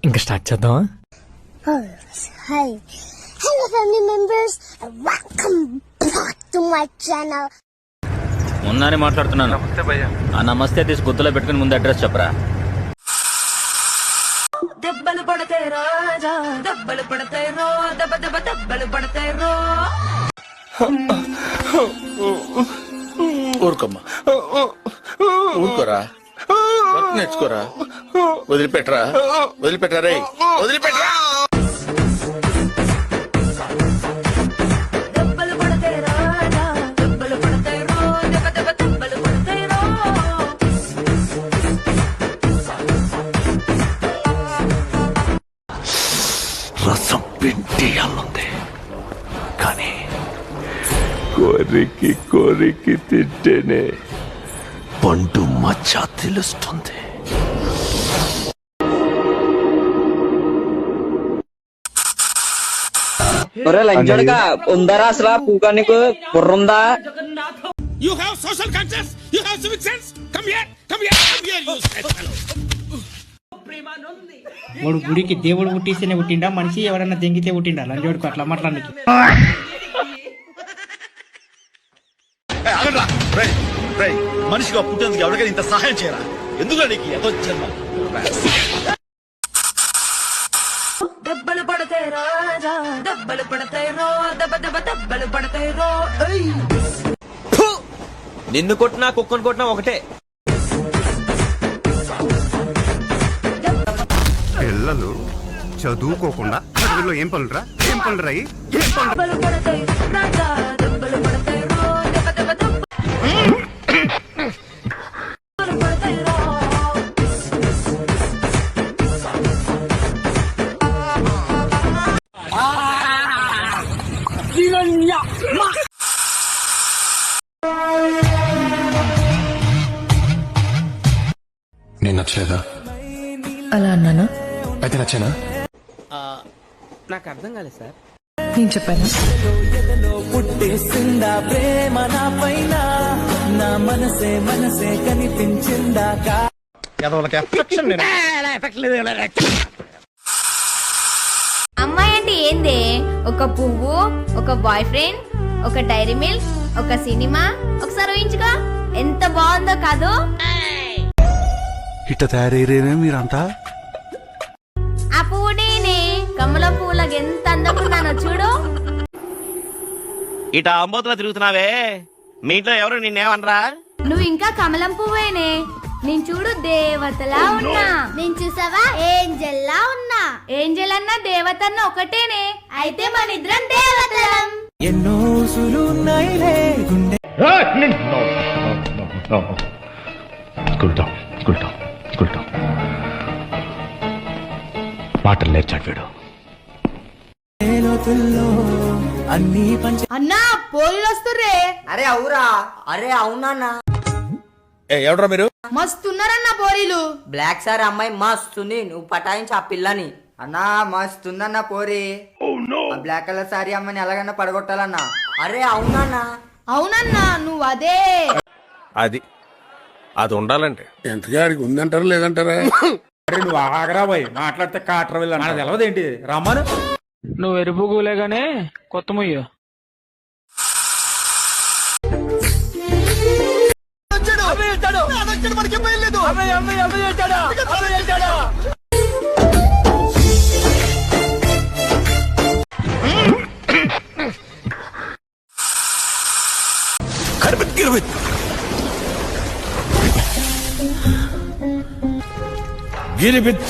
ఇంకా స్టార్ట్ చేద్దామా? Hi. Hello family members. Welcome back to my channel. ఉన్నానే మాట్లాడుతున్నాను. ఆ నమస్తే తీసి గుర్తులో పెట్టుకుని ముందు అడ్రస్ చెప్పరా. దెబ్బలు పడతాయి రాజా, దెబ్బలు పడతాయి రో, దెబ్బ దెబ్బ దెబ్బలు పడతాయి రో. ఊరుకోమ్మా, ఊరుకోరా, నేర్చుకోరా, వదిలిపెట్టరా, వదిలిపెట్టరా రే, వదిలిపెట్టరా. దెబ్బలు పడతాయి రాజా, దెబ్బలు పడతాయి రో, దెబ్బ దెబ్బ దెబ్బలు పడతాయి రో. రసం పిండి అల్లుంది కానీ కోరికి కోరికి తింటేనే పండు మచ్చ తెలుస్తుంది. లంచోడుగా ఉందరా అసలు పూగా నీకు బుర్రుందా? You have social conscience, you have civic sense. Come here, come here, come here, you stupid fellow. వాడు గుడికి దేవుడు పుట్టిస్తేనే పుట్టిండా, మనిషి ఎవరన్నా దెంగితే పుట్టిండా? లంజోడుకు అట్లా మాట్లాడానికి మనిషిగా పుట్టేందుకు ఎవరికైనా ఇంత సహాయం చేయరా? ఎందుకు నీకు ఏదో జన్మ? దెబ్బలు పడతాయి రాజా, దెబ్బలు పడతాయి రో, దెబ్బ దెబ్బ దెబ్బలు పడతాయి రో. నిన్ను కొట్టినా కుక్కను కొట్టినా ఒకటే. పిల్లలు చదువుకోకుండా చదువులో ఏం పనులురా, ఏం పనులురా, ఏం పనులు? దెబ్బలు పడతాయి రాజా, దెబ్బలు పడతాయి రో, దెబ్బ దెబ్బ దెబ్బలు పడతాయి రో. నేను నచ్చలేదా? అలా అన్నానా? అయితే నచ్చానా? నాకు అర్థం కాలేదు సార్. నేను చెప్పాను. పుట్టేసిందా ప్రేమ నా పైన, నా మనసే మనసే కనిపించిందా? అమ్మాయి అంటే ఏందే? ఒక పువ్వు, ఒక బాయ్ ఫ్రెండ్, ఒక డైరీ మిల్క్, ఒక సినిమా. ఒకసారి ఊహించుకో, ఎంత బాగుందో కాదు? ఇట్ట తయారయ్యేనే మీరంతా. ఆ పువ్వు నేనే, కమలం పువ్వులకు ఎంత అందకున్నానో చూడు. ఇట అంబోతులా తిరుగుతున్నావే, మీ ఇంట్లో ఎవరు నిన్నేమనరా? నువ్వు ఇంకా కమలం పువ్వేనే. నేను చూడు దేవతలా ఉన్నా. నేను చూసావా ఏంజెల్లా ఉన్నా. ఏంజెల్ అన్నా దేవత అన్న ఒకటేనే. అయితే మన ఇద్దరం దేవతలం. ఎన్నో సులున్నాయిలే గుండె. మాటలు నేర్చాడు వీడు. అన్ని పంచ అన్నా పోలీలు వస్తుర్రే. అరే అవురా, అరే అవునా? ఎవడరా మీరు? మస్తున్నారన్నా పోరీలు. బ్లాక్ సార్ అమ్మాయి మస్తుంది, నువ్వు పటాయించి ఆ పిల్లని. అన్నా మస్తుందన్న పోరి. ఆ బ్లాక్ కలర్ సారీ అమ్మాయిని ఎలాగన్నా పడగొట్టాలన్నా. అరే అవునా? అవునన్నా నువ్వు అదే. అది ఉండాలంటే ఎంతగాడికి ఉందంటారా లేదంటారా? నువ్వు ఆగరా పోయి మాట్లాడితే కాటర్ వెళ్ళి తెలవదేంటి? రమ్మను. నువ్వు ఎరుపుగులేగానే కొత్త ముయ్యు. గిరిబిత్